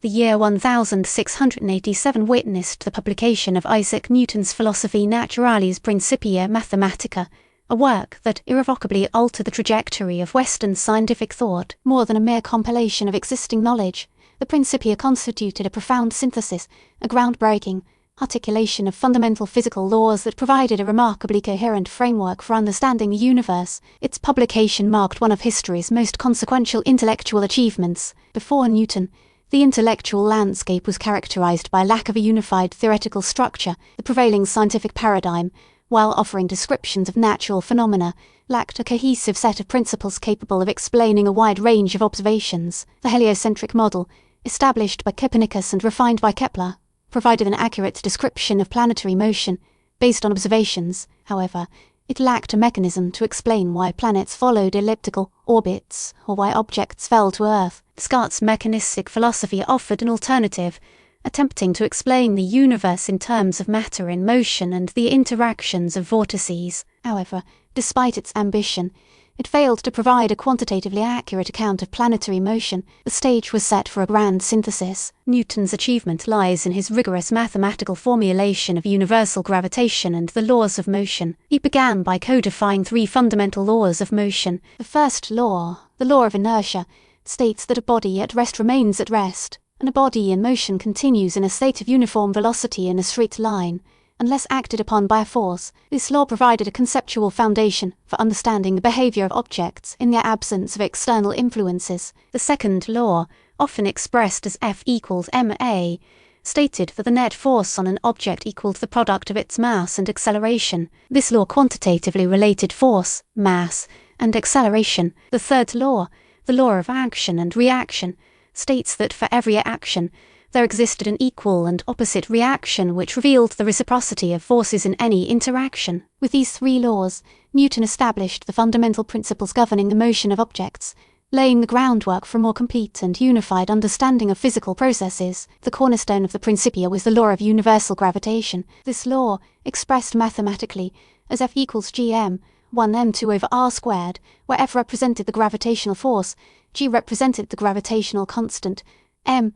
The year 1687 witnessed the publication of Isaac Newton's Philosophiæ Naturalis Principia Mathematica, a work that irrevocably altered the trajectory of Western scientific thought. More than a mere compilation of existing knowledge, the Principia constituted a profound synthesis, a groundbreaking articulation of fundamental physical laws that provided a remarkably coherent framework for understanding the universe. Its publication marked one of history's most consequential intellectual achievements. Before Newton, the intellectual landscape was characterized by a lack of a unified theoretical structure. The prevailing scientific paradigm, while offering descriptions of natural phenomena, lacked a cohesive set of principles capable of explaining a wide range of observations. The heliocentric model, established by Copernicus and refined by Kepler, provided an accurate description of planetary motion based on observations. However, it lacked a mechanism to explain why planets followed elliptical orbits or why objects fell to Earth. Descartes' mechanistic philosophy offered an alternative, attempting to explain the universe in terms of matter in motion and the interactions of vortices. However, despite its ambition, it failed to provide a quantitatively accurate account of planetary motion. The stage was set for a grand synthesis. Newton's achievement lies in his rigorous mathematical formulation of universal gravitation and the laws of motion. He began by codifying three fundamental laws of motion. The first law, the law of inertia, states that a body at rest remains at rest, and a body in motion continues in a state of uniform velocity in a straight line, unless acted upon by a force. This law provided a conceptual foundation for understanding the behavior of objects in their absence of external influences. The second law, often expressed as F equals ma, stated that the net force on an object equaled the product of its mass and acceleration. This law quantitatively related force, mass, and acceleration. The third law, the law of action and reaction, states that for every action, there existed an equal and opposite reaction which revealed the reciprocity of forces in any interaction. With these three laws, Newton established the fundamental principles governing the motion of objects, laying the groundwork for a more complete and unified understanding of physical processes. The cornerstone of the Principia was the law of universal gravitation. This law, expressed mathematically as F equals gm, 1m2 over r squared, where F represented the gravitational force, g represented the gravitational constant, m1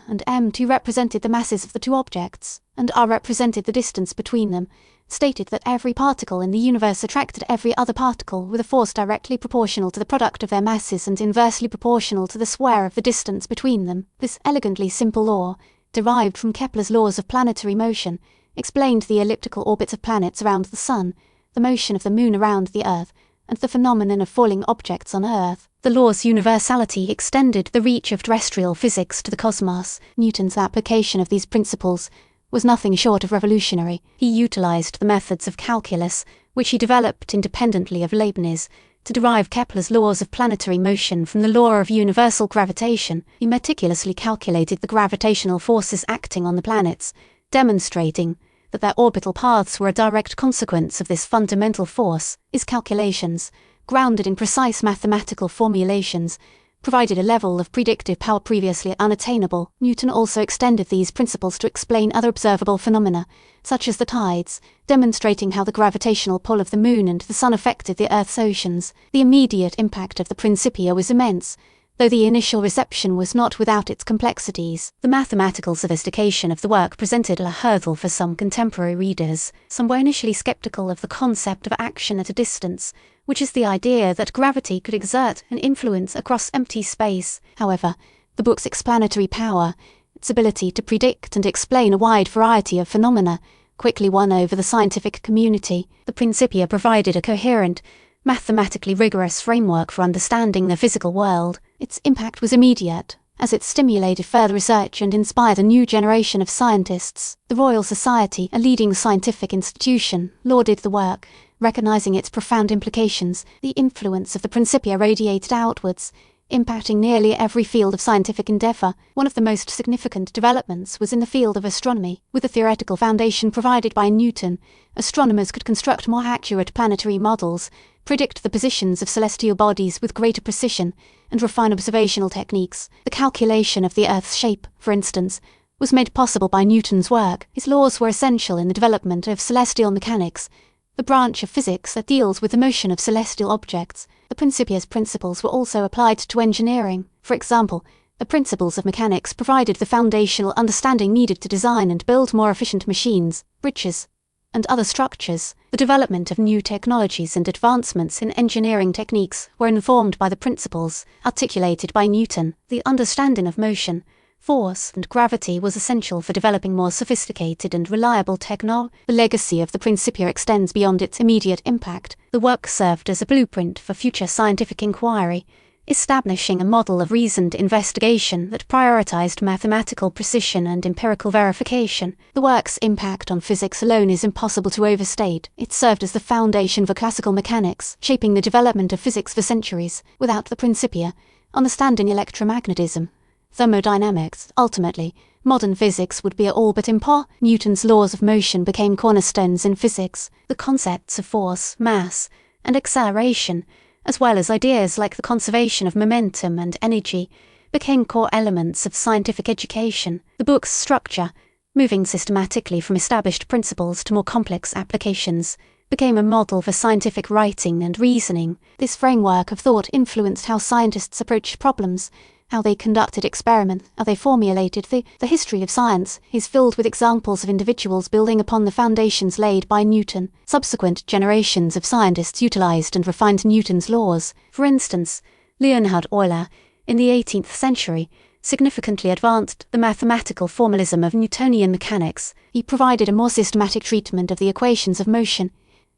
and m2 represented the masses of the two objects, and r represented the distance between them, stated that every particle in the universe attracted every other particle with a force directly proportional to the product of their masses and inversely proportional to the square of the distance between them. This elegantly simple law, derived from Kepler's laws of planetary motion, explained the elliptical orbits of planets around the Sun, the motion of the Moon around the Earth, and the phenomenon of falling objects on Earth. The law's universality extended the reach of terrestrial physics to the cosmos. Newton's application of these principles was nothing short of revolutionary. He utilized the methods of calculus, which he developed independently of Leibniz, to derive Kepler's laws of planetary motion from the law of universal gravitation. He meticulously calculated the gravitational forces acting on the planets, demonstrating that their orbital paths were a direct consequence of this fundamental force. His calculations, grounded in precise mathematical formulations, provided a level of predictive power previously unattainable. Newton also extended these principles to explain other observable phenomena, such as the tides, demonstrating how the gravitational pull of the Moon and the Sun affected the Earth's oceans. The immediate impact of the Principia was immense, though the initial reception was not without its complexities. The mathematical sophistication of the work presented a hurdle for some contemporary readers. Some were initially skeptical of the concept of action at a distance, which is the idea that gravity could exert an influence across empty space. However, the book's explanatory power, its ability to predict and explain a wide variety of phenomena, quickly won over the scientific community. The Principia provided a coherent, mathematically rigorous framework for understanding the physical world. Its impact was immediate, as it stimulated further research and inspired a new generation of scientists. The Royal Society, a leading scientific institution, lauded the work, recognizing its profound implications. The influence of the Principia radiated outwards, impacting nearly every field of scientific endeavor. One of the most significant developments was in the field of astronomy. With the theoretical foundation provided by Newton, astronomers could construct more accurate planetary models, predict the positions of celestial bodies with greater precision, and refine observational techniques. The calculation of the Earth's shape, for instance, was made possible by Newton's work. His laws were essential in the development of celestial mechanics, the branch of physics that deals with the motion of celestial objects. The Principia's principles were also applied to engineering. For example, The principles of mechanics provided the foundational understanding needed to design and build more efficient machines, bridges, and other structures. The development of new technologies and advancements in engineering techniques were informed by the principles articulated by Newton. The understanding of motion, force, and gravity was essential for developing more sophisticated and reliable technology. The legacy of the Principia extends beyond its immediate impact. The work served as a blueprint for future scientific inquiry, establishing a model of reasoned investigation that prioritized mathematical precision and empirical verification. The work's impact on physics alone is impossible to overstate. It served as the foundation for classical mechanics, shaping the development of physics for centuries. Without the Principia, understanding electromagnetism, thermodynamics, ultimately, modern physics would be all but impossible. Newton's laws of motion became cornerstones in physics. The concepts of force, mass, and acceleration, as well as ideas like the conservation of momentum and energy, became core elements of scientific education. The book's structure, moving systematically from established principles to more complex applications, became a model for scientific writing and reasoning. This framework of thought influenced how scientists approached problems, how they conducted experiments, how they formulated the history of science is filled with examples of individuals building upon the foundations laid by Newton. Subsequent generations of scientists utilized and refined Newton's laws. For instance, Leonhard Euler, in the 18th century, significantly advanced the mathematical formalism of Newtonian mechanics. He provided a more systematic treatment of the equations of motion,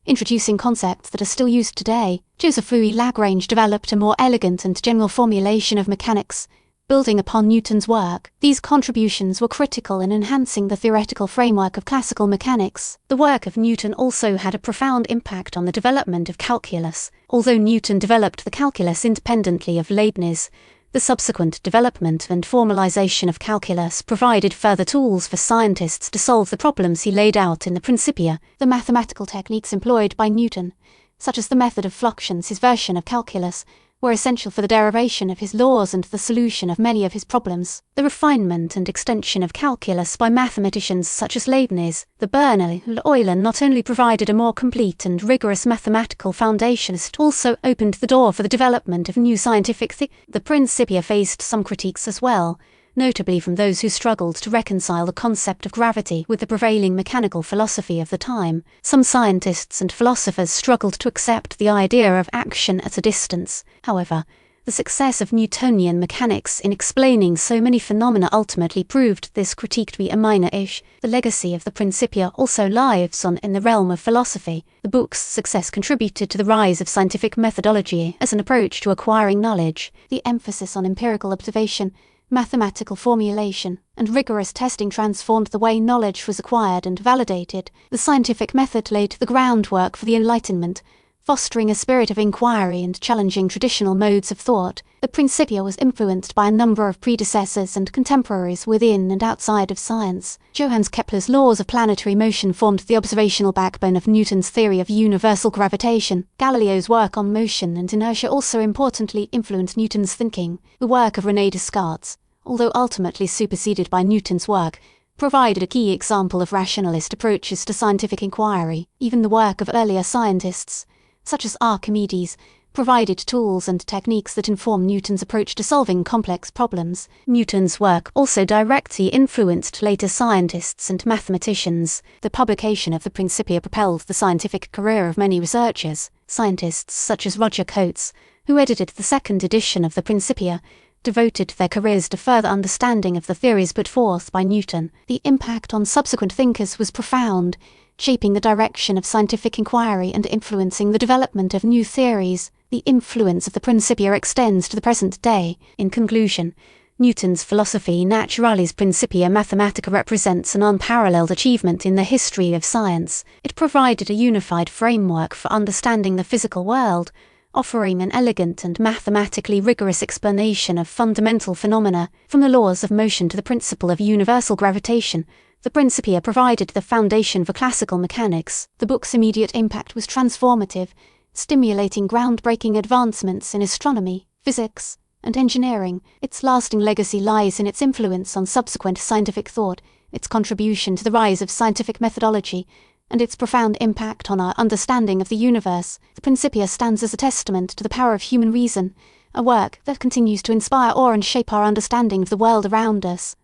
introducing concepts that are still used today. Joseph Louis Lagrange developed a more elegant and general formulation of mechanics, building upon Newton's work. These contributions were critical in enhancing the theoretical framework of classical mechanics. The work of Newton also had a profound impact on the development of calculus. Although Newton developed the calculus independently of Leibniz, the subsequent development and formalization of calculus provided further tools for scientists to solve the problems he laid out in the Principia. The mathematical techniques employed by Newton, such as the method of fluxions, his version of calculus, were essential for the derivation of his laws and the solution of many of his problems. The refinement and extension of calculus by mathematicians such as Leibniz, the Bernal, and Euler not only provided a more complete and rigorous mathematical foundation, it also opened the door for the development of new scientific The Principia faced some critiques as well, notably from those who struggled to reconcile the concept of gravity with the prevailing mechanical philosophy of the time. Some scientists and philosophers struggled to accept the idea of action at a distance. However, the success of Newtonian mechanics in explaining so many phenomena ultimately proved this critique to be a minor issue. The legacy of the Principia also lives on in the realm of philosophy. The book's success contributed to the rise of scientific methodology as an approach to acquiring knowledge. The emphasis on empirical observation, mathematical formulation, and rigorous testing transformed the way knowledge was acquired and validated. The scientific method laid the groundwork for the Enlightenment, fostering a spirit of inquiry and challenging traditional modes of thought. The Principia was influenced by a number of predecessors and contemporaries within and outside of science. Johannes Kepler's laws of planetary motion formed the observational backbone of Newton's theory of universal gravitation. Galileo's work on motion and inertia also importantly influenced Newton's thinking. The work of René Descartes, although ultimately superseded by Newton's work, provided a key example of rationalist approaches to scientific inquiry. Even the work of earlier scientists, such as Archimedes, provided tools and techniques that inform Newton's approach to solving complex problems. Newton's work also directly influenced later scientists and mathematicians. The publication of the Principia propelled the scientific career of many researchers. Scientists such as Roger Coates, who edited the second edition of the Principia, devoted their careers to further understanding of the theories put forth by Newton. The impact on subsequent thinkers was profound, shaping the direction of scientific inquiry and influencing the development of new theories. The influence of the Principia extends to the present day. In conclusion, Newton's Philosophiæ Naturalis Principia Mathematica represents an unparalleled achievement in the history of science. It provided a unified framework for understanding the physical world, offering an elegant and mathematically rigorous explanation of fundamental phenomena, from the laws of motion to the principle of universal gravitation. The Principia provided the foundation for classical mechanics. The book's immediate impact was transformative, stimulating groundbreaking advancements in astronomy, physics, and engineering. Its lasting legacy lies in its influence on subsequent scientific thought, its contribution to the rise of scientific methodology, and its profound impact on our understanding of the universe. The Principia stands as a testament to the power of human reason a work that continues to inspire awe and shape our understanding of the world around us.